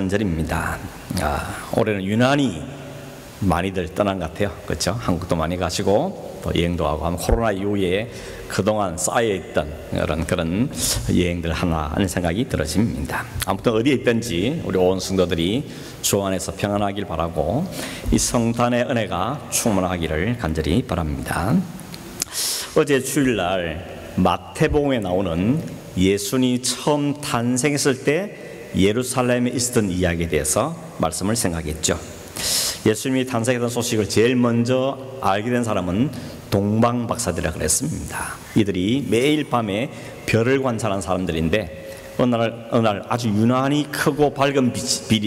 성탄절입니다. 올해는 유난히 많이들 떠난 것 같아요. 그렇죠? 한국도 많이 가시고 또 여행도 하고 아마 코로나 이후에 그동안 쌓여있던 그런 여행들 하나 하는 생각이 들어집니다. 아무튼 어디에 있든지 우리 온 성도들이 주 안에서 평안하길 바라고 이 성탄의 은혜가 충만하기를 간절히 바랍니다. 어제 주일날 마태복음에 나오는 예수님이 처음 탄생했을 때 예루살렘에 있었던 이야기에 대해서 말씀을 생각했죠. 예수님이 탄생했던 소식을 제일 먼저 알게 된 사람은 동방 박사들이라 그랬습니다. 이들이 매일 밤에 별을 관찰하는 사람들인데 어느 날 아주 유난히 크고 밝은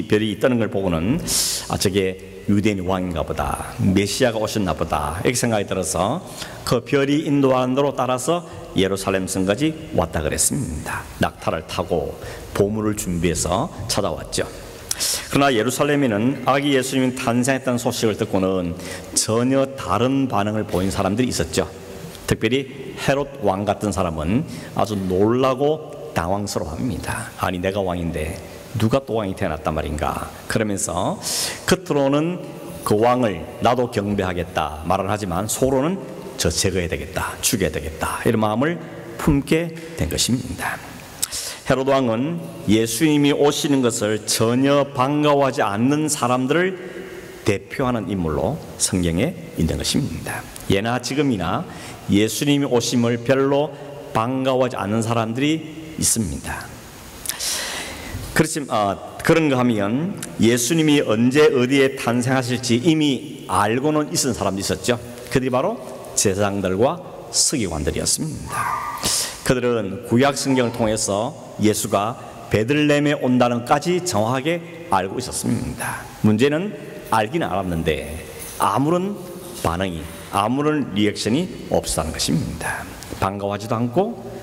별이 뜨는 걸 보고는 저게 유대인 왕인가 보다, 메시아가 오셨나 보다 이렇게 생각이 들어서 그 별이 인도하는 대로 따라서 예루살렘 성까지 왔다 그랬습니다. 낙타를 타고 보물을 준비해서 찾아왔죠. 그러나 예루살렘에는 아기 예수님이 탄생했다는 소식을 듣고는 전혀 다른 반응을 보인 사람들이 있었죠. 특별히 헤롯 왕 같은 사람은 아주 놀라고 당황스러워합니다. 아니 내가 왕인데 누가 또 왕이 태어났단 말인가. 그러면서 겉으로는 그 왕을 나도 경배하겠다 말을 하지만 속으로는 저 제거해야 되겠다, 죽여야 되겠다 이런 마음을 품게 된 것입니다. 헤롯 왕은 예수님이 오시는 것을 전혀 반가워하지 않는 사람들을 대표하는 인물로 성경에 있는 것입니다. 예나 지금이나 예수님이 오심을 별로 반가워하지 않는 사람들이 있습니다. 그런가 하면 예수님이 언제 어디에 탄생하실지 이미 알고는 있었던 사람도 있었죠. 그들이 바로 제사장들과 서기관들이었습니다. 그들은 구약 성경을 통해서 예수가 베들레헴에 온다는 까지 정확하게 알고 있었습니다. 문제는 알기는 알았는데 아무런 반응이, 아무런 리액션이 없었다는 것입니다. 반가워하지도 않고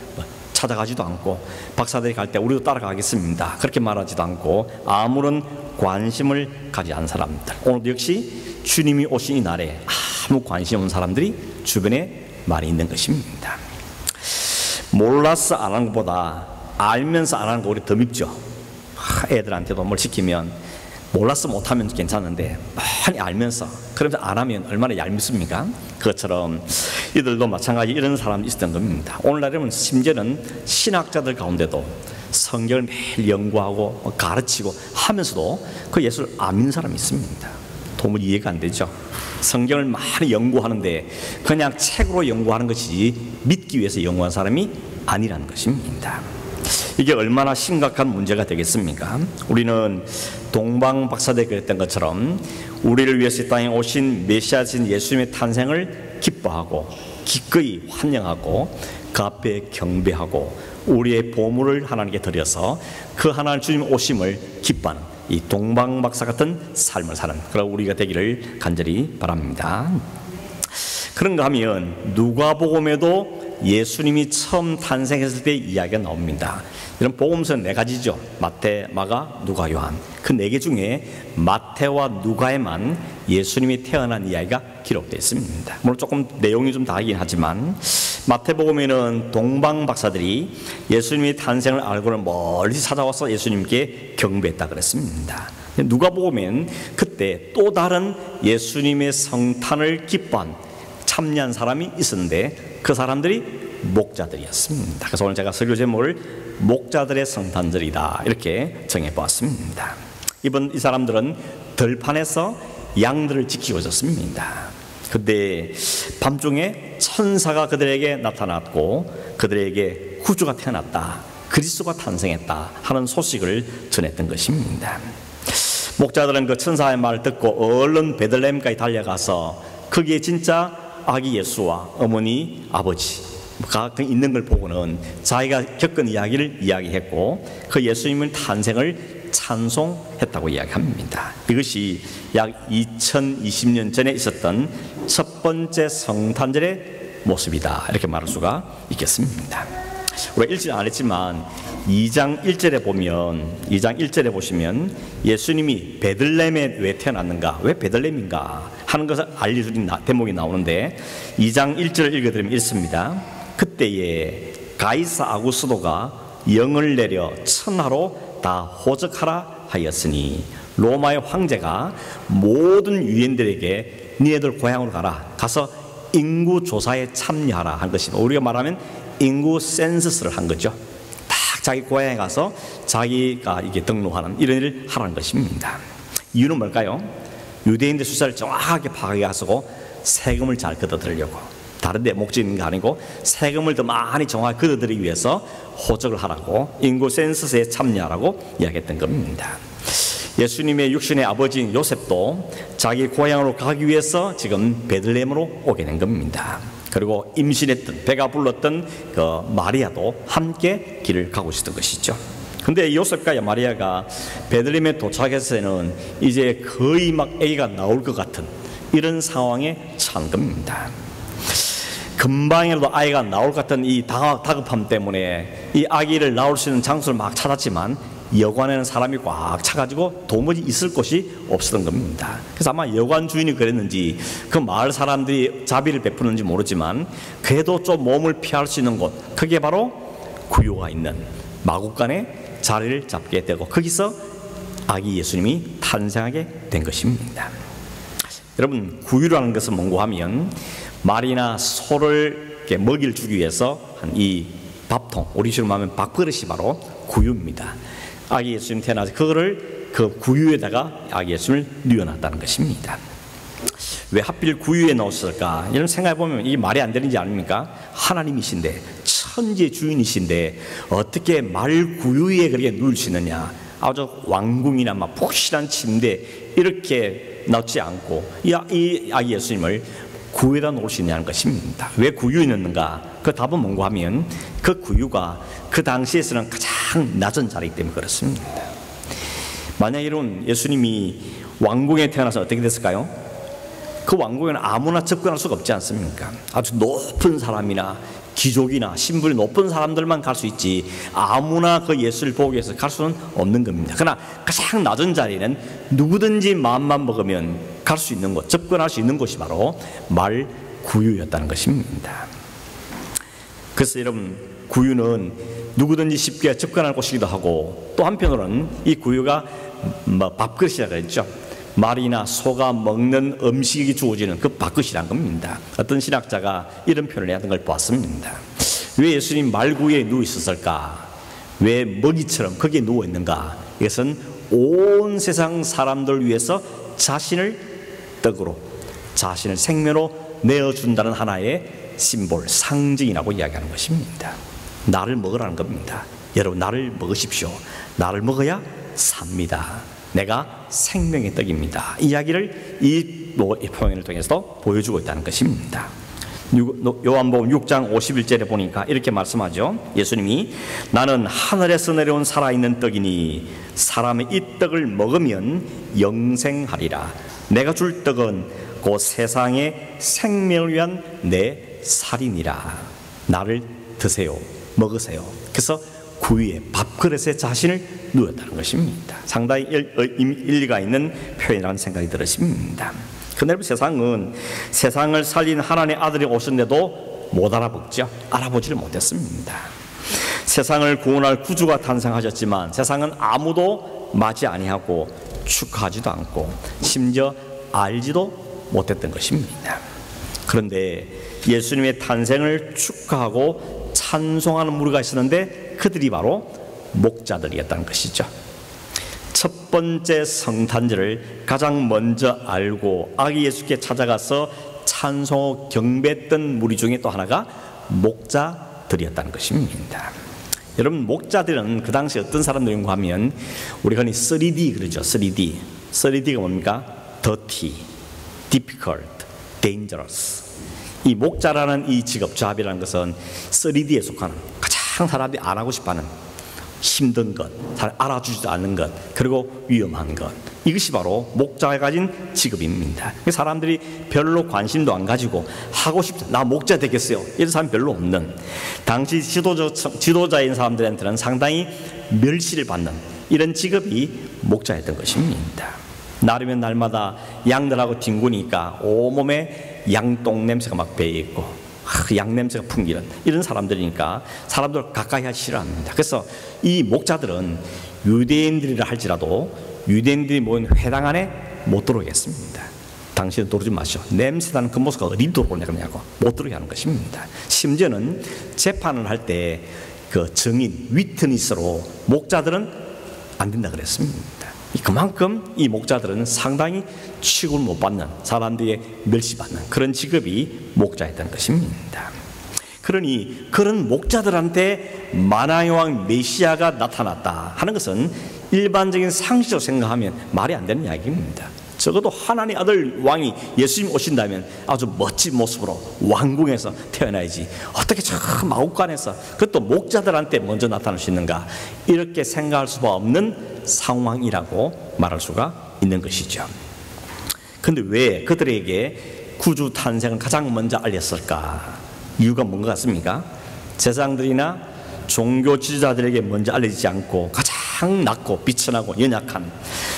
찾아가지도 않고 박사들이 갈 때 우리도 따라가겠습니다 그렇게 말하지도 않고 아무런 관심을 가지지 않은 사람들, 오늘도 역시 주님이 오신 이 날에 아무 관심 없는 사람들이 주변에 많이 있는 것입니다. 몰라서 안 하는 것보다 알면서 안 하는 거 우리 더 밉죠. 애들한테도 뭘 시키면 몰라서 못하면 괜찮은데 많이 알면서 그러면서 안 하면 얼마나 얄밉습니까? 그것처럼 이들도 마찬가지 이런 사람이 있었던 겁니다. 오늘날에는 심지어는 신학자들 가운데도 성경을 매일 연구하고 가르치고 하면서도 그 예수를 안 믿는 사람이 있습니다. 도무지 이해가 안 되죠. 성경을 많이 연구하는데 그냥 책으로 연구하는 것이지 믿기 위해서 연구한 사람이 아니라는 것입니다. 이게 얼마나 심각한 문제가 되겠습니까? 우리는 동방 박사들이 그랬던 것처럼 우리를 위해서 이 땅에 오신 메시아신 예수님의 탄생을 기뻐하고 기꺼이 환영하고 그 앞에 경배하고 우리의 보물을 하나님께 드려서 그 하나님 주님 오심을 기뻐하는 이 동방 박사 같은 삶을 사는 그런 우리가 되기를 간절히 바랍니다. 그런가 하면 누가복음에도 예수님이 처음 탄생했을 때 이야기가 나옵니다. 이런 복음서는 4가지죠. 마태, 마가, 누가, 요한. 그 4개 중에 마태와 누가에만 예수님이 태어난 이야기가 기록되어 있습니다. 물론 조금 내용이 좀 다르긴 하지만 마태복음에는 동방 박사들이 예수님의 탄생을 알고는 멀리 찾아와서 예수님께 경배했다 그랬습니다. 누가복음엔 그때 또 다른 예수님의 성탄을 기뻐한 참여한 사람이 있었는데 그 사람들이 목자들이었습니다. 그래서 오늘 제가 설교 제목을 목자들의 성탄절이다 이렇게 정해보았습니다. 이 사람들은 들판에서 양들을 지키고 있었습니다. 그때 밤중에 천사가 그들에게 나타났고 그들에게 구주가 태어났다, 그리스도가 탄생했다 하는 소식을 전했던 것입니다. 목자들은 그 천사의 말을 듣고 얼른 베들레헴까지 달려가서 거기에 진짜 아기 예수와 어머니, 아버지가 있는 걸 보고는 자기가 겪은 이야기를 이야기했고 그 예수님의 탄생을 찬송했다고 이야기합니다. 이것이 약 2020년 전에 있었던 첫 번째 성탄절의 모습이다 이렇게 말할 수가 있겠습니다. 우리가 읽지 안 했지만 2장 1절에 보시면 예수님이 베들레헴에 왜 태어났는가, 왜 베들레헴인가 하는 것을 알려주는 대목이 나오는데 2장 1절을 읽어드리면 이렇습니다. 그때에 가이사 아구스도가 영을 내려 천하로 다 호적하라 하였으니 로마의 황제가 모든 유대인들에게 니네들 고향으로 가서 인구 조사에 참여하라 한 것입니다. 우리가 말하면 인구 센서스를 한 거죠. 딱 자기 고향에 가서 자기가 이게 등록하는 이런 일을 하라는 것입니다. 이유는 뭘까요? 유대인들 숫자를 정확하게 파악하고 세금을 잘 걷어들이려고, 다른 데 목적이 있는 게 아니고 세금을 더 많이 정확히 걷어들이기 위해서 호적을 하라고, 인구 센서스에 참여하라고 이야기했던 겁니다. 예수님의 육신의 아버지인 요셉도 자기 고향으로 가기 위해서 지금 베들레헴으로 오게 된 겁니다. 그리고 임신했던, 배가 불렀던 그 마리아도 함께 길을 가고 있었던 것이죠. 근데 요셉과 마리아가 베들레헴에 도착해서는 이제 거의 막 아기가 나올 것 같은 이런 상황에 처한 겁니다. 금방이라도 아이가 나올 것 같은 이 다급함 때문에 이 아기를 낳을 수 있는 장소를 막 찾았지만 여관에는 사람이 꽉 차가지고 도무지 있을 곳이 없었던 겁니다. 그래서 아마 여관 주인이 그랬는지 그 마을 사람들이 자비를 베푸는지 모르지만 그래도 좀 몸을 피할 수 있는 곳, 그게 바로 구유가 있는 마구간에 자리를 잡게 되고 거기서 아기 예수님이 탄생하게 된 것입니다. 여러분, 구유라는 것은 뭔고 하면 말이나 소를 이렇게 먹이를 주기 위해서 한 이 밥통, 우리 식으로 말하면 밥그릇이 바로 구유입니다. 아기 예수님 태어나서 그거를 그 구유에다가 아기 예수님을 뉘어놨다는 것입니다. 왜 하필 구유에 넣었을까? 이런 생각해보면 이게 말이 안 되는지 아닙니까? 하나님이신데, 천지의 주인이신데 어떻게 말 구유에 그렇게 누울 수 있느냐? 아주 왕궁이나 막 푹신한 침대 이렇게 넣지 않고 이 아기 예수님을 구유에다 놓을 수 있냐는 것입니다. 왜 구유에 넣는가? 그 답은 뭔가 하면 그 구유가 그 당시에서는 가장 낮은 자리이기 때문에 그렇습니다. 만약 이런 예수님이 왕궁에 태어나서 어떻게 됐을까요? 그 왕궁에는 아무나 접근할 수가 없지 않습니까? 아주 높은 사람이나 귀족이나 신분이 높은 사람들만 갈 수 있지 아무나 그 예수를 보기 위해서 갈 수는 없는 겁니다. 그러나 가장 낮은 자리에는 누구든지 마음만 먹으면 갈 수 있는 곳, 접근할 수 있는 곳이 바로 말 구유였다는 것입니다. 그래서 여러분, 구유는 누구든지 쉽게 접근할 곳이기도 하고 또 한편으로는 이 구유가 밥그릇이라고 했죠. 말이나 소가 먹는 음식이 주어지는 그 밥그릇이란 겁니다. 어떤 신학자가 이런 표현을 하던 걸 보았습니다. 왜 예수님 말구유에 누워 있었을까? 왜 먹이처럼 거기에 누워 있는가? 이것은 온 세상 사람들을 위해서 자신을 떡으로, 자신을 생명으로 내어준다는 하나의 심볼, 상징이라고 이야기하는 것입니다. 나를 먹으라는 겁니다. 여러분, 나를 먹으십시오. 나를 먹어야 삽니다. 내가 생명의 떡입니다. 이야기를 이 표현을 통해서 보여주고 있다는 것입니다. 요한복음 6장 51절에 보니까 이렇게 말씀하죠. 예수님이 나는 하늘에서 내려온 살아있는 떡이니 사람이 이 떡을 먹으면 영생하리라. 내가 줄 떡은 곧 세상의 생명을 위한 내 살이니라. 나를 드세요, 먹으세요. 그래서 구유에 밥그릇에 자신을 누웠다는 것입니다. 상당히 일리가 있는 표현이라는 생각이 들었습니다. 그런데 세상은 세상을 살린 하나님의 아들이 오셨는데도 못 알아보죠. 알아보지를 못했습니다. 세상을 구원할 구주가 탄생하셨지만 세상은 아무도 맞이 아니하고 축하하지도 않고 심지어 알지도 못했던 것입니다. 그런데 예수님의 탄생을 축하하고 찬송하는 무리가 있었는데 그들이 바로 목자들이었다는 것이죠. 첫 번째 성탄절을 가장 먼저 알고 아기 예수께 찾아가서 찬송하고 경배했던 무리 중에 또 하나가 목자들이었다는 것입니다. 여러분, 목자들은 그 당시 어떤 사람들인가 하면 우리가 흔히 3D 그러죠. 3D가 뭡니까? Dirty, difficult, dangerous. 이 목자라는 이 직업, 잡이라는 것은 3D에 속하는 가장 사람들이 안 하고 싶어하는 힘든 것, 잘 알아주지도 않는 것, 그리고 위험한 것, 이것이 바로 목자가 가진 직업입니다. 사람들이 별로 관심도 안 가지고 하고 싶다, 나 목자 되겠어요, 이런 사람이 별로 없는, 당시 지도자인 사람들한테는 상당히 멸시를 받는 이런 직업이 목자였던 것입니다. 날이면 날마다 양들하고 뒹구니까 온몸에 양똥 냄새가 막 배어있고 양냄새가 풍기는 이런 사람들이니까 사람들 가까이 하기 싫어합니다. 그래서 이 목자들은 유대인들이라 할지라도 유대인들이 모인 회당 안에 못 들어오겠습니다. 당신은 들어오지 마시오. 냄새나는 그 모습가 어디 들어오냐고 못 들어오게 하는 것입니다. 심지어는 재판을 할 때 그 증인 위트니스로 목자들은 안 된다 그랬습니다. 그만큼 이 목자들은 상당히 취급을 못 받는, 사람들에게 멸시받는 그런 직업이 목자였다는 것입니다. 그러니 그런 목자들한테 만왕의 왕 메시아가 나타났다 하는 것은 일반적인 상식으로 생각하면 말이 안 되는 이야기입니다. 적어도 하나님 아들 왕이 예수님 오신다면 아주 멋진 모습으로 왕궁에서 태어나야지 어떻게 저 마국간에서 그것도 목자들한테 먼저 나타날 수 있는가, 이렇게 생각할 수밖에 없는 상황이라고 말할 수가 있는 것이죠. 그런데 왜 그들에게 구주 탄생을 가장 먼저 알렸을까? 이유가 뭔 것 같습니까? 제사장들이나 종교 지도자들에게 먼저 알려지지 않고 가장 낮고 비천하고 연약한,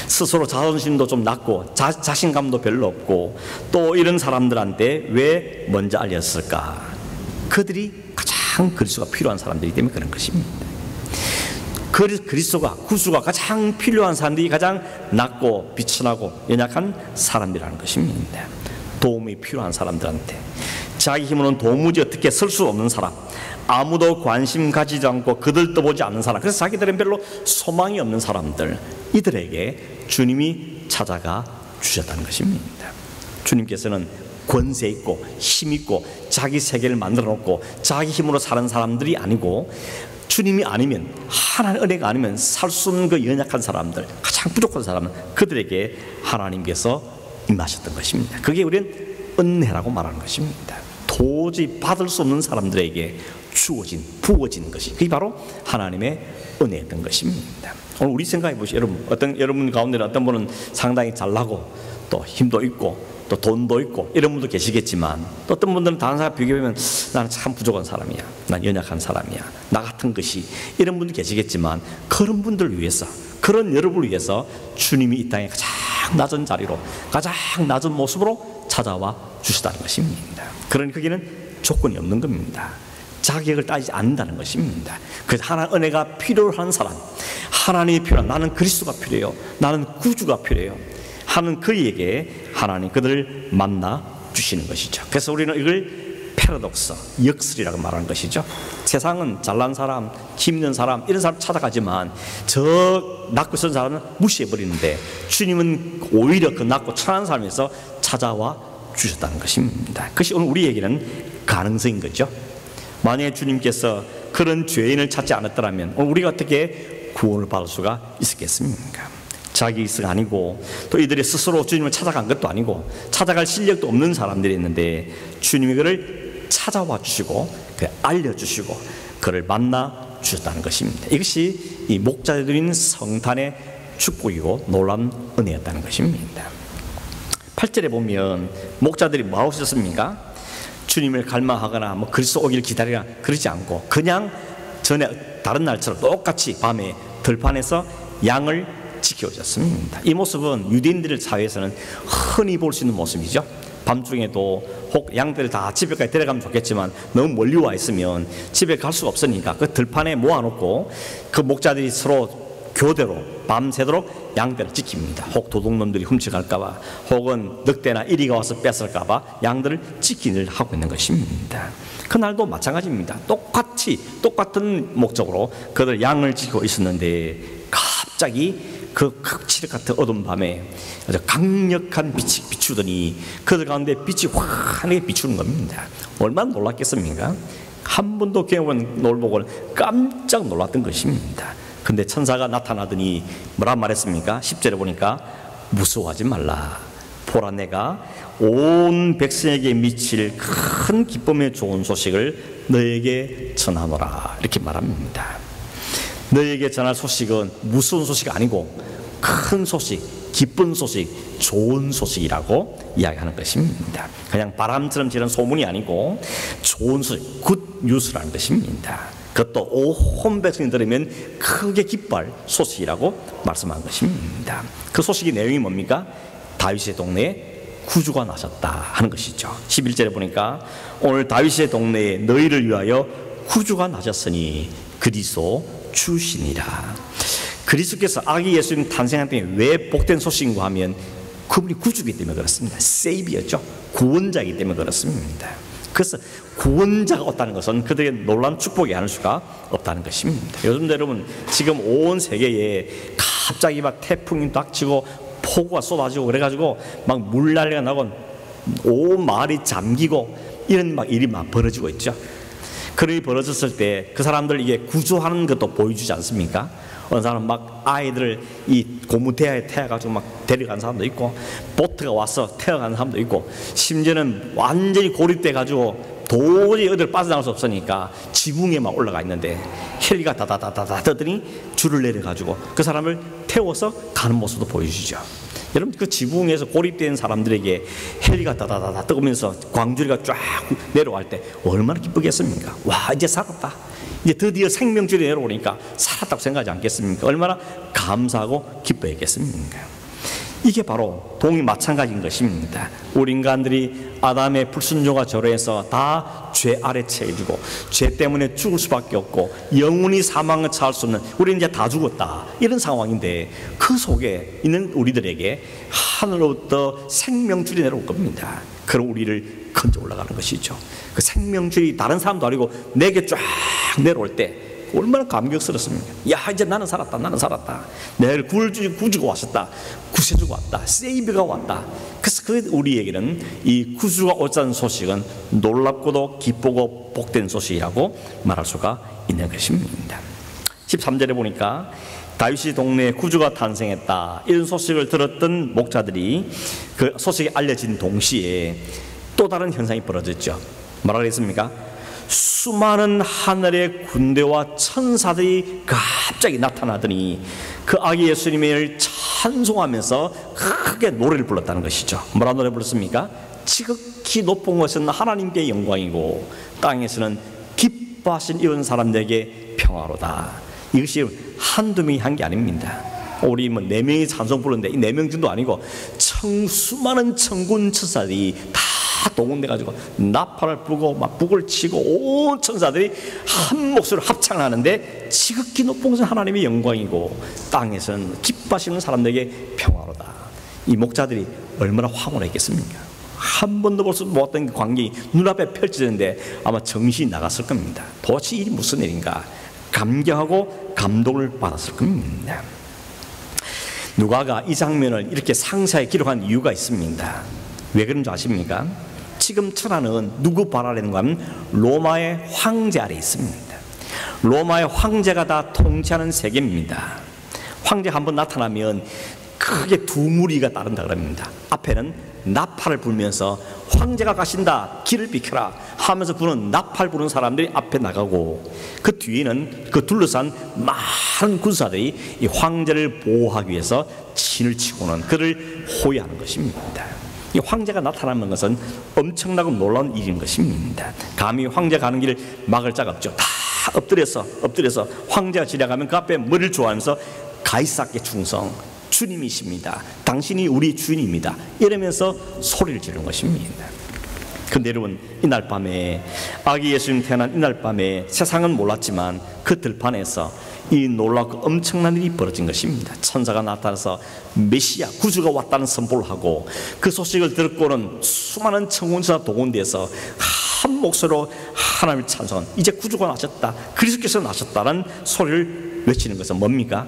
스스로 자존심도 좀 낮고 자신감도 별로 없고 또 이런 사람들한테 왜 먼저 알렸을까? 그들이 가장 그리스도가 필요한 사람들이기 때문에 그런 것입니다. 그리스도가, 구주가 가장 필요한 사람들이 가장 낮고 비천하고 연약한 사람들이라는 것입니다. 도움이 필요한 사람들한테, 자기 힘으로는 도무지 어떻게 설 수 없는 사람, 아무도 관심 가지지 않고 그들도 보지 않는 사람, 그래서 자기들은 별로 소망이 없는 사람들, 이들에게 주님이 찾아가 주셨다는 것입니다. 주님께서는 권세 있고 힘 있고 자기 세계를 만들어 놓고 자기 힘으로 사는 사람들이 아니고, 주님이 아니면, 하나님의 은혜가 아니면 살 수 없는 그 연약한 사람들, 가장 부족한 사람은 그들에게 하나님께서 임하셨던 것입니다. 그게 우리는 은혜라고 말하는 것입니다. 도저히 받을 수 없는 사람들에게 주어진, 부어진 것이, 그게 바로 하나님의 은혜였던 것입니다. 오늘 우리 생각해 보시죠. 여러분 가운데는 어떤 분은 상당히 잘나고 또 힘도 있고 또 돈도 있고 이런 분도 계시겠지만, 또 어떤 분들은 다른 사람 비교하면 나는 참 부족한 사람이야, 난 연약한 사람이야, 나 같은 것이, 이런 분도 계시겠지만, 그런 분들을 위해서, 그런 여러분을 위해서 주님이 이 땅에 가장 낮은 자리로, 가장 낮은 모습으로 찾아와 주시다는 것입니다. 그러니 거기는 조건이 없는 겁니다. 자격을 따지지 않는다는 것입니다. 그래서 하나님의 은혜가 필요한 사람, 하나님이 필요한, 나는 그리스도가 필요해요, 나는 구주가 필요해요 하는 그에게 하나님 그들을 만나 주시는 것이죠. 그래서 우리는 이걸 패러독스, 역설이라고 말하는 것이죠. 세상은 잘난 사람, 힘 있는 사람, 이런 사람 찾아가지만 저 낮고 선 사람은 무시해버리는데, 주님은 오히려 그 낮고 천한 사람에서 찾아와 주셨다는 것입니다. 그것이 오늘 우리에게는 가능성인 거죠. 만약에 주님께서 그런 죄인을 찾지 않았더라면 오늘 우리가 어떻게 구원을 받을 수가 있었겠습니까? 자기 있어가 아니고, 또 이들이 스스로 주님을 찾아간 것도 아니고 찾아갈 실력도 없는 사람들이 있는데, 주님이 그를 찾아와 주시고 알려주시고 그를 만나 주셨다는 것입니다. 이것이 이 목자들이 있는 성탄의 축복이고 놀라운 은혜였다는 것입니다. 8절에 보면 목자들이 뭐하고 있었습니까? 주님을 갈망하거나 뭐 그리스도 오기를 기다리라 그러지 않고, 그냥 전에 다른 날처럼 똑같이 밤에 들판에서 양을 지켜줬습니다. 이 모습은 유대인들 사회에서는 흔히 볼 수 있는 모습이죠. 밤중에도 혹 양들을 다 집에까지 데려가면 좋겠지만 너무 멀리 와 있으면 집에 갈 수가 없으니까 그 들판에 모아놓고 그 목자들이 서로 교대로 밤새도록 양들을 지킵니다. 혹 도둑놈들이 훔쳐갈까봐, 혹은 늑대나 이리가 와서 뺏을까봐 양들을 지키는 일을 하고 있는 것입니다. 그날도 마찬가지입니다. 똑같은 목적으로 그들 양을 지키고 있었는데, 갑자기 그 칠흑 같은 어두운 밤에 아주 강력한 빛이 비추더니 그들 가운데 빛이 환하게 비추는 겁니다. 얼마나 놀랐겠습니까? 한 번도 경험한 놀보고 깜짝 놀랐던 것입니다. 근데 천사가 나타나더니 뭐라 말했습니까? 10절에 보니까 무서워하지 말라, 보라 내가 온 백성에게 미칠 큰 기쁨의 좋은 소식을 너에게 전하노라, 이렇게 말합니다. 너에게 전할 소식은 무서운 소식이 아니고 큰 소식, 기쁜 소식, 좋은 소식이라고 이야기하는 것입니다. 그냥 바람처럼 지는 소문이 아니고 좋은 소식, 굿 뉴스라는 것입니다. 그것도 온 백성이 들으면 크게 기뻐할 소식이라고 말씀한 것입니다. 그 소식의 내용이 뭡니까? 다윗의 동네에 구주가 나셨다 하는 것이죠. 11절에 보니까 오늘 다윗의 동네에 너희를 위하여 구주가 나셨으니 그리스도 주시니라. 그리스도께서 아기 예수님 탄생한 때에 왜 복된 소식인가 하면 그분이 구주이기 때문에 그렇습니다. 세이비였죠. 구원자이기 때문에 그렇습니다. 그래서 구원자가 없다는 것은 그들의 놀라운 축복이 아닐 수가 없다는 것입니다. 요즘 여러분 지금 온 세계에 갑자기 막 태풍이 닥치고 폭우가 쏟아지고 그래가지고 막 물난리가 나고 온 마을이 잠기고 이런 막 일이 막 벌어지고 있죠. 그런 일이 벌어졌을 때 그 사람들 이게 구조하는 것도 보여주지 않습니까? 어느 사람은 막 아이들을 이 고무대야에 태워가지고 막 데려간 사람도 있고, 보트가 와서 태워가는 사람도 있고, 심지어는 완전히 고립돼가지고 도저히 어디를 빠져나갈 수 없으니까 지붕에 막 올라가 있는데 헬기가 다다다다다 뜨더니 줄을 내려가지고 그 사람을 태워서 가는 모습도 보여주죠. 여러분 그 지붕에서 고립된 사람들에게 헬기가 다다다다 뜨면서 광주리가 쫙 내려갈 때 얼마나 기쁘겠습니까? 와, 이제 살았다, 이제 드디어 생명줄이 내려오니까 살았다고 생각하지 않겠습니까? 얼마나 감사하고 기뻐했겠습니까? 이게 바로 동이 마찬가지인 것입니다. 우리 인간들이 아담의 불순종과 절에서 다 죄 아래 처해지고 죄 때문에 죽을 수밖에 없고 영원히 사망을 차할 수 없는, 우리는 이제 다 죽었다 이런 상황인데 그 속에 있는 우리들에게 하늘로부터 생명줄이 내려올 겁니다. 그럼 우리를 건져 올라가는 것이죠. 그 생명줄이 다른 사람도 아니고 내게 쫙 내려올 때 얼마나 감격스럽습니까? 야, 이제 나는 살았다, 나는 살았다, 내를 구주가 왔었다, 구세주가 왔다, 세이비가 왔다. 그래서 그 우리에게는 이 구주가 오자는 소식은 놀랍고도 기쁘고 복된 소식이라고 말할 수가 있는 것입니다. 13절에 보니까 다윗의 동네에 구주가 탄생했다 이런 소식을 들었던 목자들이 그 소식이 알려진 동시에 또 다른 현상이 벌어졌죠. 뭐라 그랬습니까? 수많은 하늘의 군대와 천사들이 갑자기 나타나더니 그 아기 예수님을 찬송하면서 크게 노래를 불렀다는 것이죠. 뭐라 노래 불렀습니까? 지극히 높은 것은 하나님께 영광이고 땅에서는 기뻐하신 이런 사람들에게 평화로다. 이것이 한두 명이 한 게 아닙니다. 우리 뭐 4명이 찬송 부르는데 이 4명 정도 아니고 수많은 천군 천사들이 다 동원돼가지고 나팔을 불고 막 북을 치고 온 천사들이 한 목소리로 합창하는데 지극히 높은 것은 하나님의 영광이고 땅에서는 기뻐하시는 사람들에게 평화로다. 이 목자들이 얼마나 황홀했겠습니까? 한 번도 볼 수 못했던 광경이 눈앞에 펼쳐졌는데 아마 정신이 나갔을 겁니다. 도대체 이게 무슨 일인가 감격하고 감동을 받았을 겁니다. 누가가 이 장면을 이렇게 상세하게 기록한 이유가 있습니다. 왜 그런 줄 아십니까? 지금 천하는 누구 발 아래인가 하면 로마의 황제 아래 있습니다. 로마의 황제가 다 통치하는 세계입니다. 황제가 한번 나타나면 크게 두 무리가 따른다 그럽니다. 앞에는 나팔을 불면서 황제가 가신다, 길을 비켜라 하면서 부는 나팔 부는 사람들이 앞에 나가고, 그 뒤에는 그 둘러싼 많은 군사들이 이 황제를 보호하기 위해서 진을 치고는 그를 호위하는 것입니다. 이 황제가 나타나는 것은 엄청나고 놀라운 일인 것입니다. 감히 황제 가는 길을 막을 자가 없죠. 다 엎드려서 황제가 지나가면 그 앞에 머리를 좋아하면서 가이사께 충성, 주님이십니다, 당신이 우리 주인입니다 이러면서 소리를 지르는 것입니다. 그런데 여러분, 이날 밤에 아기 예수님 태어난 이날 밤에 세상은 몰랐지만 그 들판에서 이 놀랍고 엄청난 일이 벌어진 것입니다. 천사가 나타나서 메시아 구주가 왔다는 선포를 하고 그 소식을 듣고는 수많은 천군천사 동원돼서 한 목소리로 하나님을 찬송한, 이제 구주가 나셨다, 그리스도께서 나셨다는 소리를 외치는 것은 뭡니까?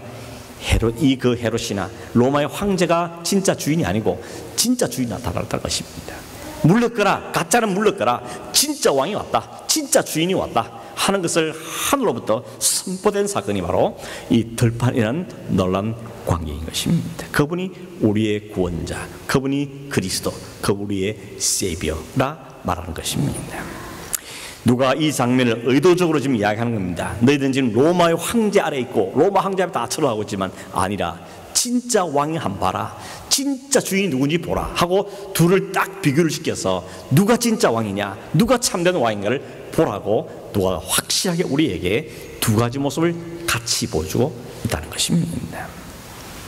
그 헤롯이나 로마의 황제가 진짜 주인이 아니고 진짜 주인이 나타났다는 것입니다. 물러거라, 가짜는 물러거라, 진짜 왕이 왔다, 진짜 주인이 왔다 하는 것을 하늘로부터 선포된 사건이 바로 이 들판이라는 놀라운 광경인 것입니다. 그분이 우리의 구원자, 그분이 그리스도, 그분이 우리의 세이비어라 말하는 것입니다. 누가 이 장면을 의도적으로 지금 이야기하는 겁니다. 너희들은 지금 로마의 황제 아래 있고 로마 황제 앞에 다 철로하고 있지만 아니라 진짜 왕이 한 봐라, 진짜 주인이 누군지 보라 하고 둘을 딱 비교를 시켜서 누가 진짜 왕이냐, 누가 참된 왕인가를 보라고 누가 확실하게 우리에게 두 가지 모습을 같이 보여주고 있다는 것입니다.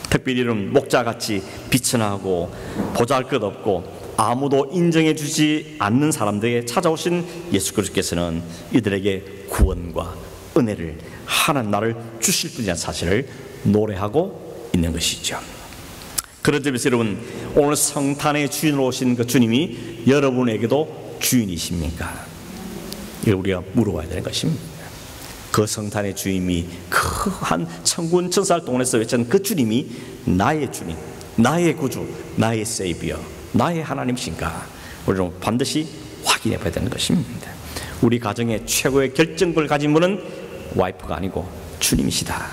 특별히 이런 목자같이 비천하고 보잘것없고 아무도 인정해 주지 않는 사람들에게 찾아오신 예수 그리스도께서는 이들에게 구원과 은혜를 하나님 나를 주실 분이라는 사실을 노래하고 있는 것이죠. 그런 점에서 여러분, 오늘 성탄의 주인으로 오신 그 주님이 여러분에게도 주인이십니까? 이걸 우리가 물어봐야 되는 것입니다. 그 성탄의 주님이 그 한 천군 천사를 동원해서 외친 그 주님이 나의 주님, 나의 구주, 나의 세이비어, 나의 하나님이신가? 우리는 반드시 확인해 봐야 되는 것입니다. 우리 가정의 최고의 결정권을 가진 분은 와이프가 아니고 주님이시다.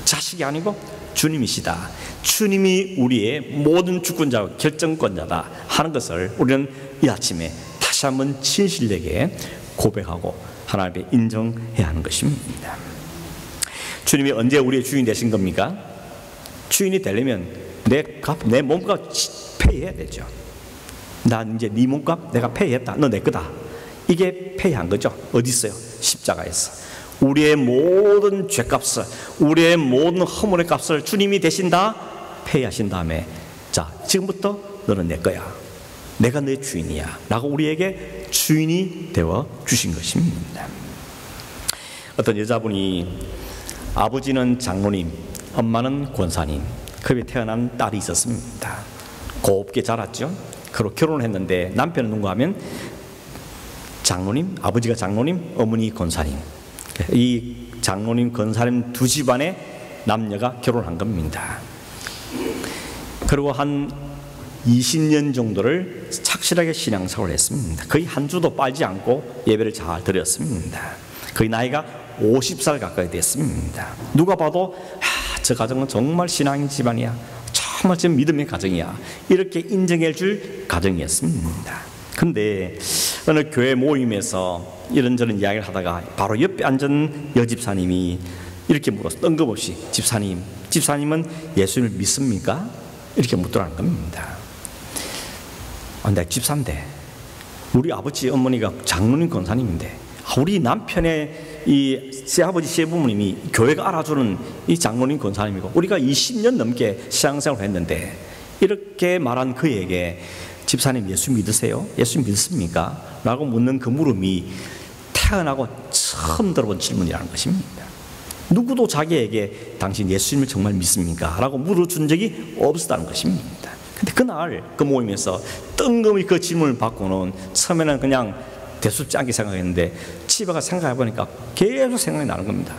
자식이 아니고 주님이시다. 주님이 우리의 모든 주권자와 결정권자다 하는 것을 우리는 이 아침에 다시 한번 진실되게 고백하고 하나님 앞에 인정해야 하는 것입니다. 주님이 언제 우리의 주인이 되신 겁니까? 주인이 되려면 내 몸값 페이해야 되죠. 난 이제 네 몸값 내가 페이했다. 너 내 거다. 이게 페이한 거죠. 어디 있어요? 십자가에서. 우리의 모든 죄값을, 우리의 모든 허물의 값을 주님이 대신 다 페이하신 다음에, 자, 지금부터 너는 내 거야. 내가 내 주인이야 라고 우리에게 주인이 되어 주신 것입니다. 어떤 여자분이 아버지는 장로님, 엄마는 권사님, 그 집에 태어난 딸이 있었습니다. 곱게 자랐죠. 그리고 결혼을 했는데 남편은 누가 하면 장로님, 아버지가 장로님, 어머니 권사님. 이 장로님, 권사님 두 집안의 남녀가 결혼한 겁니다. 그리고 한 20년 정도를 착실하게 신앙생활을 했습니다. 거의 한 주도 빠지지 않고 예배를 잘 드렸습니다. 거의 나이가 50살 가까이 됐습니다. 누가 봐도 저 가정은 정말 신앙인 집안이야, 정말 제 믿음의 가정이야, 이렇게 인정해 줄 가정이었습니다. 근데 어느 교회 모임에서 이런저런 이야기를 하다가 바로 옆에 앉은 여집사님이 이렇게 물었어. 뜬금없이, 집사님은 예수님을 믿습니까? 이렇게 묻더라는 겁니다. 내가 집사인데, 우리 아버지 어머니가 장로님 권사님인데, 우리 남편의 이 새아버지 새부모님이 교회가 알아주는 이 장로님 권사님이고 우리가 20년 넘게 신앙생활을 했는데, 이렇게 말한 그에게 집사님 예수 믿으세요? 예수 믿습니까? 라고 묻는 그 물음이 태어나고 처음 들어본 질문이라는 것입니다. 누구도 자기에게 당신 예수님을 정말 믿습니까? 라고 물어준 적이 없었다는 것입니다. 근데 그날 그 모임에서 뜬금없이 그 질문을 받고는 처음에는 그냥 대수롭지 않게 생각했는데 집에 가서 생각해보니까 계속 생각이 나는 겁니다.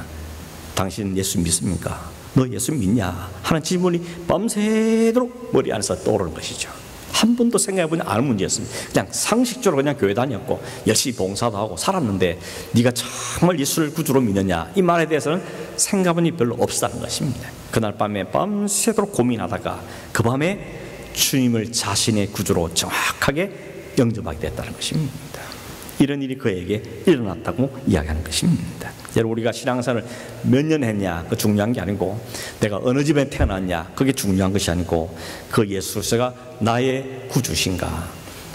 당신 예수 믿습니까? 너 예수 믿냐? 하는 질문이 밤새도록 머리 안에서 떠오르는 것이죠. 한 번도 생각해보지 않은 문제였습니다. 그냥 상식적으로 그냥 교회 다녔고 열심히 봉사도 하고 살았는데, 네가 정말 예수를 구주로 믿느냐? 이 말에 대해서는 생각이 별로 없었다는 것입니다. 그날 밤에 밤새도록 고민하다가 그 밤에 주님을 자신의 구주로 정확하게 영접하게 됐다는 것입니다. 이런 일이 그에게 일어났다고 이야기하는 것입니다. 여러분, 우리가 신앙생활을 몇 년 했냐, 그 중요한 게 아니고 내가 어느 집에 태어났냐, 그게 중요한 것이 아니고 그 예수 그리스도가 나의 구주신가,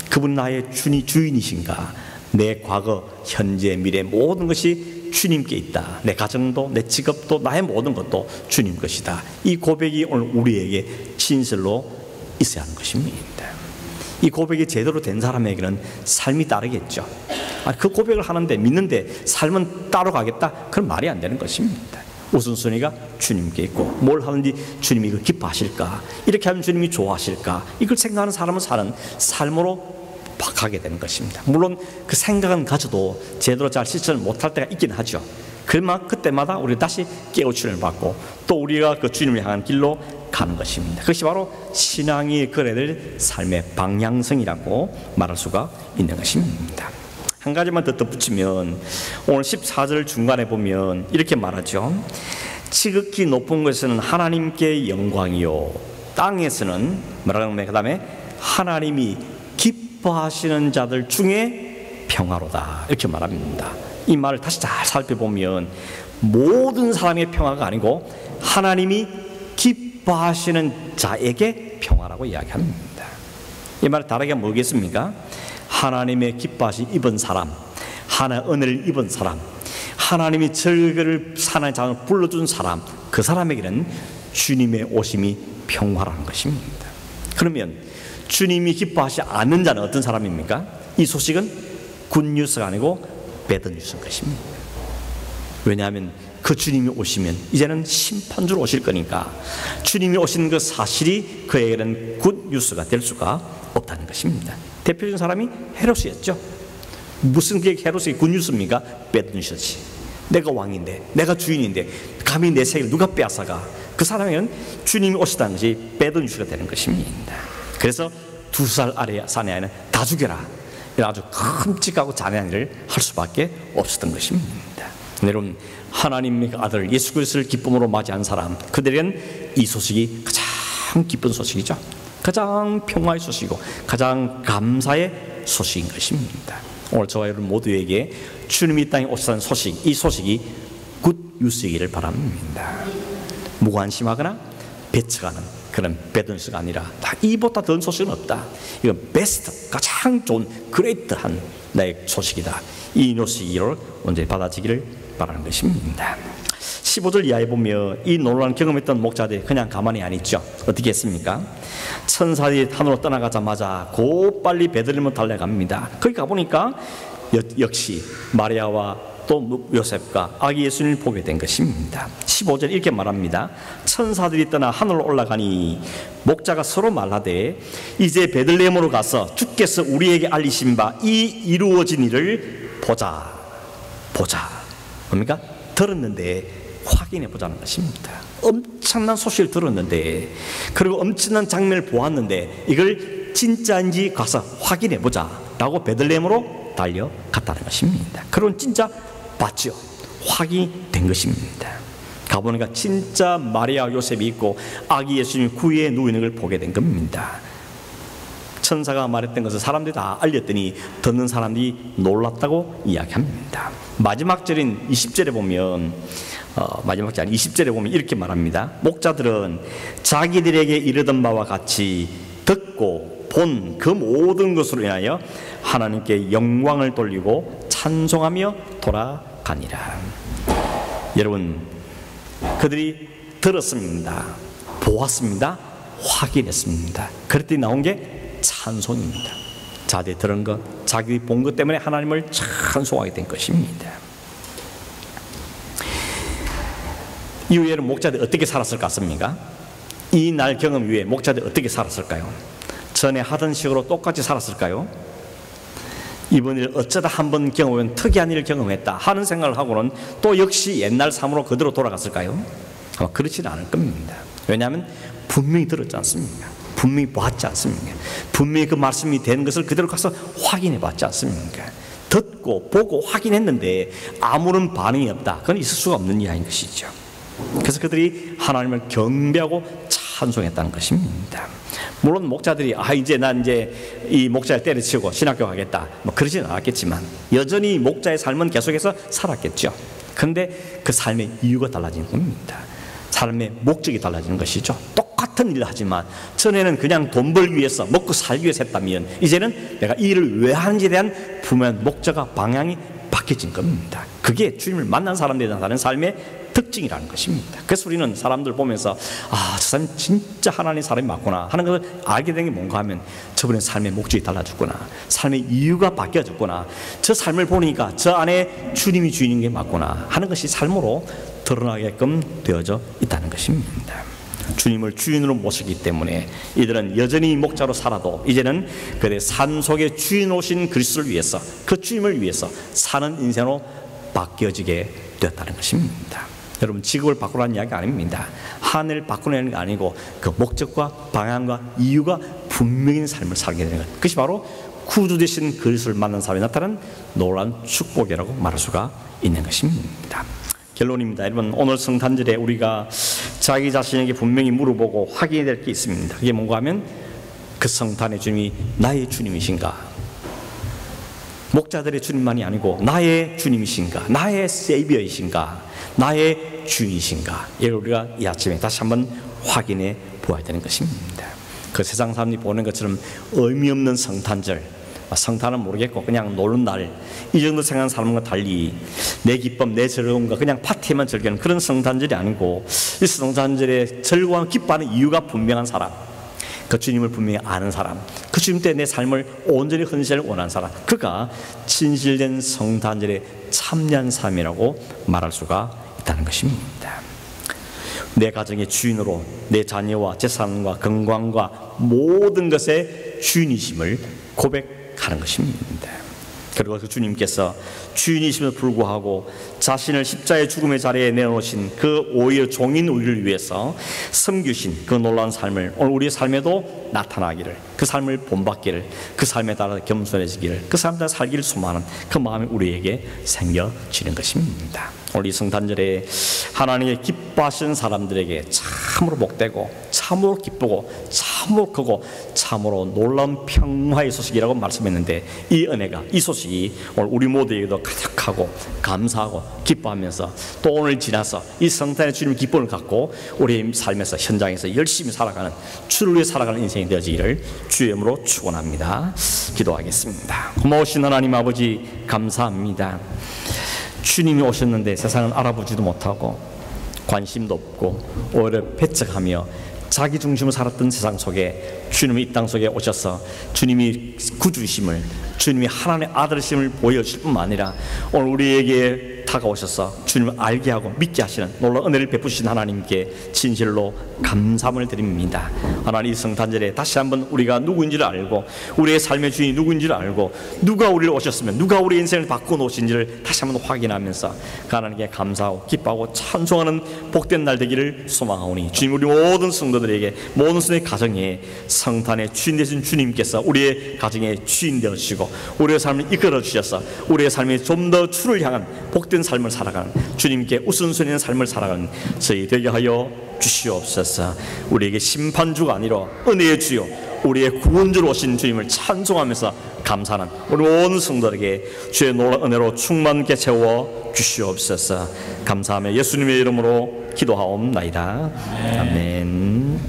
그분 나의 주인이신가, 내 과거, 현재, 미래 모든 것이 주님께 있다. 내 가정도, 내 직업도, 나의 모든 것도 주님 것이다. 이 고백이 오늘 우리에게 진실로 있어야 하는 것입니다. 이 고백이 제대로 된 사람에게는 삶이 따르겠죠. 그 고백을 하는데, 믿는데 삶은 따로 가겠다? 그건 말이 안 되는 것입니다. 우선순위가 주님께 있고, 뭘 하는지 주님이 이걸 기뻐하실까, 이렇게 하면 주님이 좋아하실까, 이걸 생각하는 사람은 사는 삶으로 가게 되는 것입니다. 물론 그 생각은 가져도 제대로 잘 실천을 못할 때가 있긴 하죠. 그때마다 우리 다시 깨우침을 받고 또 우리가 그 주님을 향한 길로 가는 것입니다. 그것이 바로 신앙이 그려야 될 삶의 방향성이라고 말할 수가 있는 것입니다. 한 가지만 더 덧붙이면, 오늘 14절 중간에 보면 이렇게 말하죠. 지극히 높은 곳에서는 하나님께 영광이요, 땅에서는 뭐라고 하면, 그 다음에 하나님이 기뻐하시는 자들 중에 평화로다, 이렇게 말합니다. 이 말을 다시 잘 살펴보면 모든 사람의 평화가 아니고 하나님이 기뻐하시는 자에게 평화라고 이야기합니다. 이 말을 다르게 뭐겠습니까? 하나님의 기뻐하신 입은 사람, 하나의 은혜를 입은 사람, 하나님이 절개를 하나의 장을 불러준 사람, 그 사람에게는 주님의 오심이 평화라는 것입니다. 그러면 주님이 기뻐하지 않는 자는 어떤 사람입니까? 이 소식은 굿뉴스가 아니고 배드뉴스인 것입니다. 왜냐하면 그 주님이 오시면 이제는 심판주로 오실 거니까 주님이 오시는 그 사실이 그에게는 굿뉴스가 될 수가 없다는 것입니다. 대표적인 사람이 헤롯이었죠. 무슨 게 헤롯의 굿뉴스입니까? 배드뉴스지. 내가 왕인데, 내가 주인인데 감히 내 세계를 누가 빼앗아가? 그 사람에게는 주님이 오시다는 것이 배드뉴스가 되는 것입니다. 그래서 2살 아래 사내 아이는 다 죽여라, 이런 아주 끔찍하고 잔인한 일을 할 수밖에 없었던 것입니다. 여러분, 하나님의 아들 예수 그리스도를 기쁨으로 맞이한 사람, 그들에게는 이 소식이 가장 기쁜 소식이죠. 가장 평화의 소식이고 가장 감사의 소식인 것입니다. 오늘 저와 여러분 모두에게 주님이 이 땅에 오시다는 소식, 이 소식이 굿뉴스이기를 바랍니다. 무관심하거나 배척하는 그런 배드뉴스가 아니라 이보다 더 소식은 없다. 이건 베스트, 가장 좋은 그레이트한 나의 소식이다. 이 소식을 언제 받아지기를 바라는 것입니다. 15절 이하에 보면 이 놀라운 경험했던 목자들이 그냥 가만히 안 있죠. 어떻게 했습니까? 천사들이 하늘로 떠나가자마자 곧빨리 베들레헴으로 달려갑니다. 거기 가보니까 역시 마리아와 또 요셉과 아기 예수님을 보게 된 것입니다. 15절 이렇게 말합니다. 천사들이 떠나 하늘로 올라가니 목자가 서로 말하되 이제 베들레헴으로 가서 주께서 우리에게 알리신 바 이 이루어진 일을 보자. 뭡니까? 들었는데 확인해 보자는 것입니다. 엄청난 소식을 들었는데, 그리고 엄청난 장면을 보았는데 이걸 진짜인지 가서 확인해 보자 라고 베들레헴으로 달려갔다는 것입니다. 그런 진짜 봤죠. 확인된 것입니다. 가보니까 진짜 마리아 요셉이 있고 아기 예수님이 구유에 누워 있는 걸 보게 된 겁니다. 천사가 말했던 것을 사람들이 다 알렸더니 듣는 사람들이 놀랐다고 이야기합니다. 마지막 절인 20절에 보면 마지막 절 20절에 보면 이렇게 말합니다. 목자들은 자기들에게 이르던 바와 같이 듣고 본 그 모든 것으로 인하여 하나님께 영광을 돌리고 찬송하며 돌아가니라. 여러분, 그들이 들었습니다, 보았습니다, 확인했습니다. 그랬더니 나온 게 찬송입니다. 자기들이 들은 것, 자기들이 본 것 때문에 하나님을 찬송하게 된 것입니다. 이후에는 목자들이 어떻게 살았을 것 같습니까? 이 날 경험 이후에 목자들이 어떻게 살았을까요? 전에 하던 식으로 똑같이 살았을까요? 이번 일 어쩌다 한번 경험하면 특이한 일을 경험했다 하는 생각을 하고는 또 역시 옛날 삶으로 그대로 돌아갔을까요? 아마 그렇지는 않을 겁니다. 왜냐하면 분명히 들었지 않습니까? 분명히 봤지 않습니까? 분명히 그 말씀이 된 것을 그대로 가서 확인해 봤지 않습니까? 듣고 보고 확인했는데 아무런 반응이 없다. 그건 있을 수가 없는 이야기인 것이죠. 그래서 그들이 하나님을 경배하고 찬송했다는 것입니다. 물론 목자들이 이제 난 이제 이 목자를 때려치우고 신학교 가겠다 뭐 그러지는 않았겠지만 여전히 목자의 삶은 계속해서 살았겠죠. 그런데 그 삶의 이유가 달라지는 겁니다. 삶의 목적이 달라지는 것이죠. 똑같은 일을 하지만 전에는 그냥 돈 벌기 위해서, 먹고 살기 위해서 했다면 이제는 내가 이 일을 왜 하는지에 대한 분명한 목적과 방향이 바뀌어진 겁니다. 그게 주님을 만난 사람들이 나타나는 삶의 특징이라는 것입니다. 그래서 우리는 사람들 보면서 저 사람 진짜 하나님의 사람이 맞구나 하는 것을 알게 된 게 뭔가 하면 저분의 삶의 목적이 달라졌구나, 삶의 이유가 바뀌어졌구나, 저 삶을 보니까 저 안에 주님이 주인인 게 맞구나 하는 것이 삶으로 드러나게끔 되어져 있다는 것입니다. 주님을 주인으로 모시기 때문에 이들은 여전히 목자로 살아도 이제는 그들의 삶 속에 주인 오신 그리스도를 위해서, 그 주님을 위해서 사는 인생으로 바뀌어지게 되었다는 것입니다. 여러분, 직업을 바꾸라는 이야기가 아닙니다. 하늘을 바꾸는 게 아니고 그 목적과 방향과 이유가 분명히 있는 삶을 살게 되는 것, 그것이 바로 구주 되신 그리스도를 만난 사람이 나타나는 놀라운 축복이라고 말할 수가 있는 것입니다. 결론입니다. 여러분, 오늘 성탄절에 우리가 자기 자신에게 분명히 물어보고 확인해야 될 게 있습니다. 그게 뭔가 하면 그 성탄의 주님이 나의 주님이신가, 목자들의 주님만이 아니고 나의 주님이신가, 나의 세이비어이신가, 나의 주인이신가, 이걸 우리가 이 아침에 다시 한번 확인해 보아야 되는 것입니다. 그 세상 사람들이 보는 것처럼 의미 없는 성탄절, 성탄은 모르겠고 그냥 노는 날, 이 정도 생각하는 사람과 달리 내 기쁨, 내 즐거움과 그냥 파티만 즐기는 그런 성탄절이 아니고, 이 성탄절에 즐거워하고 기뻐하는 이유가 분명한 사람, 그 주님을 분명히 아는 사람, 그 주님 때 내 삶을 온전히 헌신을 원하는 사람, 그가 진실된 성탄절의 참여한 삶이라고 말할 수가 있다는 것입니다. 내 가정의 주인으로 내 자녀와 재산과 건강과 모든 것의 주인이심을 고백하는 것입니다. 그리고 그 주님께서 주인이심에도 불구하고 자신을 십자가의 죽음의 자리에 내놓으신 그 오히려 종인 우리를 위해서 섬기신 그 놀라운 삶을 오늘 우리의 삶에도 나타나기를, 그 삶을 본받기를, 그 삶에 따라 겸손해지기를, 그 삶에 따라 살기를 소망하는 그 마음이 우리에게 생겨지는 것입니다. 오늘 이 성탄절에 하나님의 기뻐하시는 사람들에게 참으로 복되고 참으로 기쁘고 참으로 크고 참으로 놀라운 평화의 소식이라고 말씀했는데, 이 은혜가, 이 소식이 오늘 우리 모두에게도 가득하고 감사하고 기뻐하면서 또 오늘 지나서 이 성탄의 주님의 기쁨을 갖고 우리의 삶에서 현장에서 열심히 살아가는, 주를 위해 살아가는 인생이 되어지기를 주의 이름으로 축원합니다. 기도하겠습니다. 고마우신 하나님 아버지, 감사합니다. 주님이 오셨는데 세상은 알아보지도 못하고 관심도 없고 오히려 배척하며 자기 중심으로 살았던 세상 속에 주님이 이 땅 속에 오셔서 주님이 구주심을, 주님이 하나님의 아들이심을 보여주실 뿐만 아니라 오늘 우리에게 다가오셔서 주님을 알게 하고 믿게 하시는 놀라운 은혜를 베푸신 하나님께 진실로 감사함을 드립니다. 하나님, 이 성탄절에 다시 한번 우리가 누구인지를 알고 우리의 삶의 주인이 누구인지를 알고 누가 우리를 오셨으면 누가 우리 인생을 바꿔놓으신지를 다시 한번 확인하면서 하나님께 감사하고 기뻐하고 찬송하는 복된 날 되기를 소망하오니, 주님, 우리 모든 성도들에게, 모든 성도의 가정에 성탄의 주인 되신 주님께서 우리의 가정의 주인 되어주시고 우리의 삶을 이끌어 주셔서 우리의 삶이 좀 더 주를 향한 복된 삶을 살아가는, 주님께 우선순위의 삶을 살아가는 저희 되게 하여 주시옵소서. 우리에게 심판주가 아니라 은혜의 주요 우리의 구원주로 오신 주님을 찬송하면서 감사하는 우리 모든 성도들에게 주의 놀라운 은혜로 충만케 채워 주시옵소서. 감사하며 예수님의 이름으로 기도하옵나이다. 아멘.